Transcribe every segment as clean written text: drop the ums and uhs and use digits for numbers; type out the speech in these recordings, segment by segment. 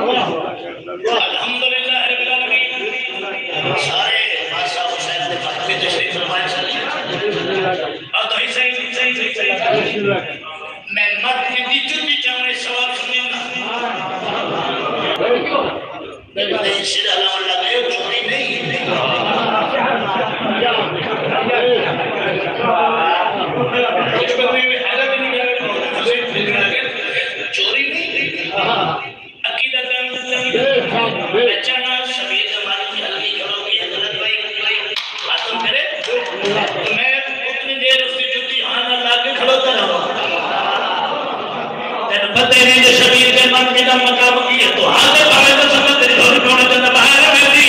अल्हम्दुलिल्लाह रब्बिल आलमीन। सारे बादशाह हुसैन के बात में तशरीफ फरमाए और तो सही मैं मत दी चुटी चावने सवाल सुनियो ना नहीं सिर अलावा लगे चोरी नहीं चोरी नहीं अकीदत बचाना शबीर जमाने की हल्की करो कि हजरत भाई खत्म करे मैं उतनी देर उसकी जुटी हां अल्लाह के खड़ोता रहो तेरे पता ही नहीं जो शबीर के मन के दम मकाम की है तो हां से भावे तो सब तेरी धोनी कोने चंदा बाहर में दी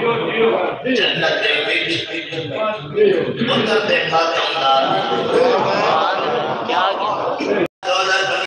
जन्नत दे विच उतर दे मातमदार